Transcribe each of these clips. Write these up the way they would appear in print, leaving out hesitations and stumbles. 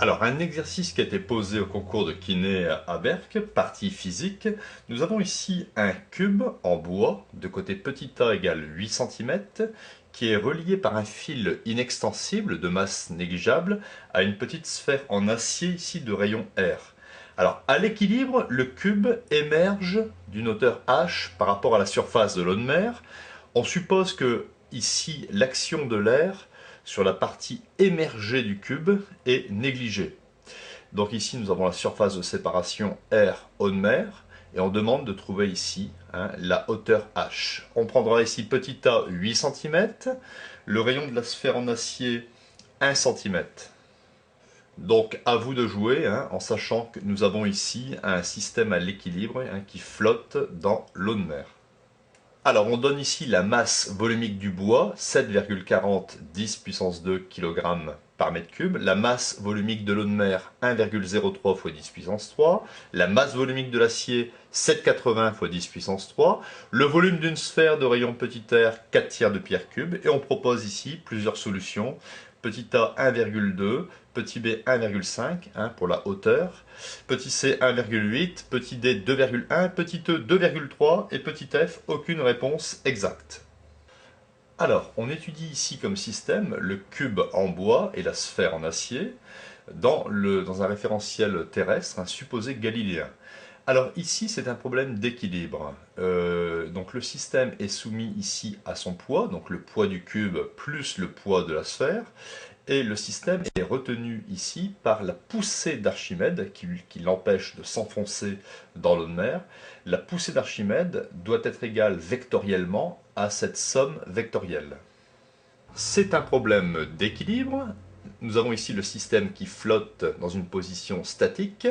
Alors, un exercice qui a été posé au concours de kiné à Berck, partie physique. Nous avons ici un cube en bois, de côté petit a égale 8 cm, qui est relié par un fil inextensible de masse négligeable à une petite sphère en acier ici de rayon R. Alors, à l'équilibre, le cube émerge d'une hauteur h par rapport à la surface de l'eau de mer. On suppose que ici, l'action de l'air sur la partie émergée du cube est négligée. Donc ici, nous avons la surface de séparation R eau de mer, et on demande de trouver ici la hauteur H. On prendra ici petit a 8 cm, le rayon de la sphère en acier 1 cm. Donc à vous de jouer, en sachant que nous avons ici un système à l'équilibre qui flotte dans l'eau de mer. Alors on donne ici la masse volumique du bois, 7,40 10 puissance 2 kg par mètre cube, la masse volumique de l'eau de mer, 1,03 x 10 puissance 3, la masse volumique de l'acier, 7,80 x 10 puissance 3, le volume d'une sphère de rayon petit r, 4 tiers de pierre cube, et on propose ici plusieurs solutions. Petit a 1,2, petit b 1,5 pour la hauteur, petit c 1,8, petit d 2,1, petit e 2,3 et petit f aucune réponse exacte. Alors, on étudie ici comme système le cube en bois et la sphère en acier dans un référentiel terrestre, un supposé galiléen. Alors ici, c'est un problème d'équilibre. Donc le système est soumis ici à son poids, donc le poids du cube plus le poids de la sphère, et le système est retenu ici par la poussée d'Archimède qui l'empêche de s'enfoncer dans l'eau de mer. La poussée d'Archimède doit être égale vectoriellement à cette somme vectorielle. C'est un problème d'équilibre. Nous avons ici le système qui flotte dans une position statique.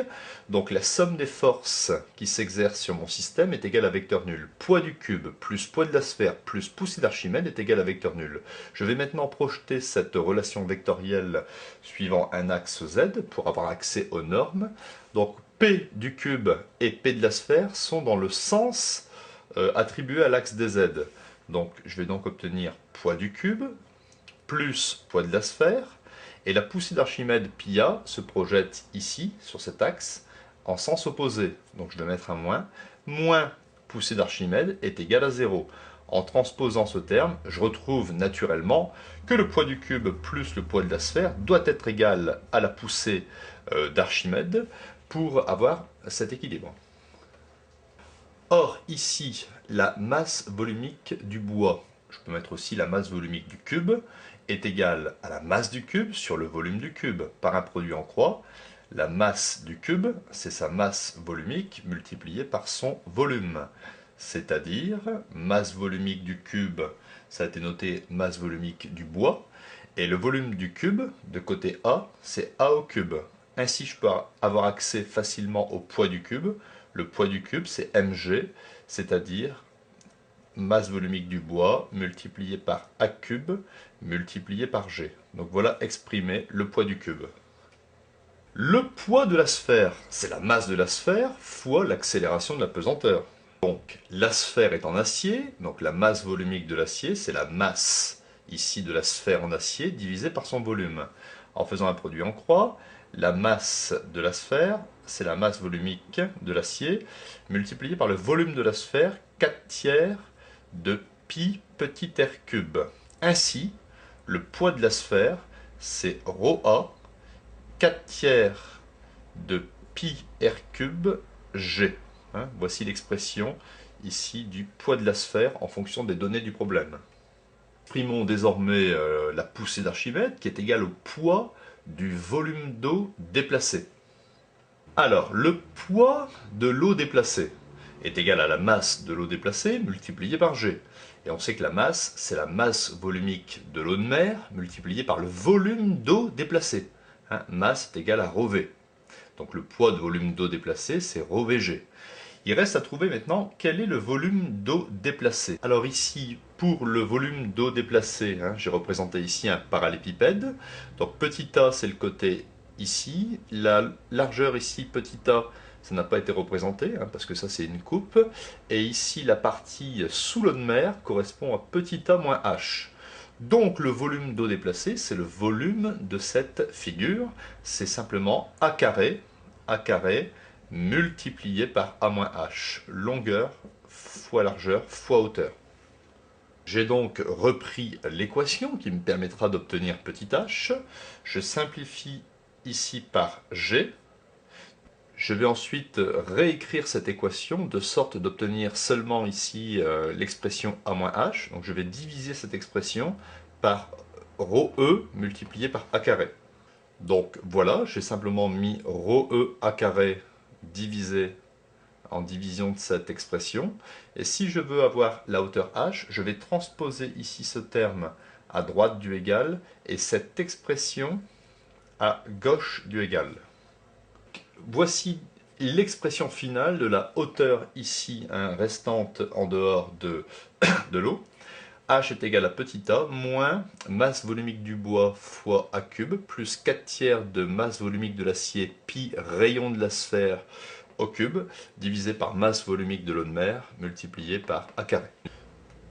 Donc la somme des forces qui s'exercent sur mon système est égale à vecteur nul. Poids du cube plus poids de la sphère plus poussée d'Archimède est égal à vecteur nul. Je vais maintenant projeter cette relation vectorielle suivant un axe Z pour avoir accès aux normes. Donc P du cube et P de la sphère sont dans le sens attribué à l'axe des Z. Donc je vais donc obtenir poids du cube plus poids de la sphère, et la poussée d'Archimède πa se projette ici, sur cet axe, en sens opposé. Donc je vais mettre un moins. Moins poussée d'Archimède est égal à 0. En transposant ce terme, je retrouve naturellement que le poids du cube plus le poids de la sphère doit être égal à la poussée d'Archimède pour avoir cet équilibre. Or, ici, la masse volumique du bois, je peux mettre aussi la masse volumique du cube, est égale à la masse du cube sur le volume du cube par un produit en croix. La masse du cube, c'est sa masse volumique multipliée par son volume. C'est-à-dire, masse volumique du cube, ça a été noté masse volumique du bois, et le volume du cube, de côté A, c'est A au cube. Ainsi, je peux avoir accès facilement au poids du cube. Le poids du cube, c'est mg, c'est-à-dire masse volumique du bois multiplié par A cube multiplié par G. Donc voilà exprimé le poids du cube. Le poids de la sphère, c'est la masse de la sphère fois l'accélération de la pesanteur. Donc la sphère est en acier, donc la masse volumique de l'acier, c'est la masse ici de la sphère en acier divisée par son volume. En faisant un produit en croix, la masse de la sphère, c'est la masse volumique de l'acier multipliée par le volume de la sphère, 4 tiers de pi petit r cube. Ainsi, le poids de la sphère, c'est ρa, 4 tiers de pi r cube g. Voici l'expression ici du poids de la sphère en fonction des données du problème. Exprimons désormais la poussée d'Archimède qui est égale au poids du volume d'eau déplacé. Alors, le poids de l'eau déplacée est égal à la masse de l'eau déplacée multipliée par G. Et on sait que la masse, c'est la masse volumique de l'eau de mer multipliée par le volume d'eau déplacée. Masse est égale à ρV. Donc le poids de volume d'eau déplacée, c'est ρVG. Il reste à trouver maintenant quel est le volume d'eau déplacée. Alors ici, pour le volume d'eau déplacée, j'ai représenté ici un parallépipède. Donc petit a, c'est le côté ici. La largeur ici, petit a, ça n'a pas été représenté, parce que ça c'est une coupe. Et ici, la partie sous l'eau de mer correspond à petit a moins h. Donc le volume d'eau déplacée, c'est le volume de cette figure. C'est simplement A carré multiplié par A-H. Longueur fois largeur fois hauteur. J'ai donc repris l'équation qui me permettra d'obtenir petit h. Je simplifie ici par g. Je vais ensuite réécrire cette équation de sorte d'obtenir seulement ici l'expression A-H. Donc je vais diviser cette expression par ρe multiplié par A carré. Donc voilà, j'ai simplement mis ρe A carré divisé en division de cette expression. Et si je veux avoir la hauteur h, je vais transposer ici ce terme à droite du égal et cette expression à gauche du égal. Voici l'expression finale de la hauteur ici restante en dehors de l'eau. H est égal à petit a moins masse volumique du bois fois a cube plus 4 tiers de masse volumique de l'acier pi rayon de la sphère au cube divisé par masse volumique de l'eau de mer multiplié par a carré.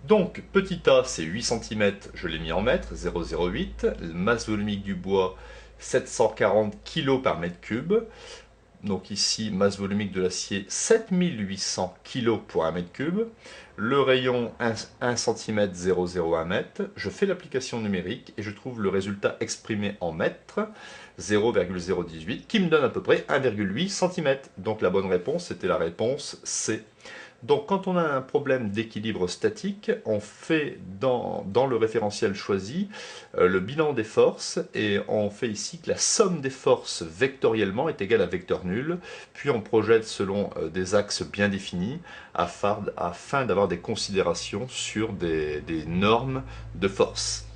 Donc petit a c'est 8 cm, je l'ai mis en mètres, 0,08. Masse volumique du bois 740 kg par mètre cube. Donc ici, masse volumique de l'acier 7800 kg pour 1 mètre cube. Le rayon 1 cm 0,01 m. Je fais l'application numérique et je trouve le résultat exprimé en mètres, 0,018, qui me donne à peu près 1,8 cm. Donc la bonne réponse, c'était la réponse C. Donc quand on a un problème d'équilibre statique, on fait dans le référentiel choisi le bilan des forces et on fait ici que la somme des forces vectoriellement est égale à vecteur nul, puis on projette selon des axes bien définis afin d'avoir des considérations sur des normes de force.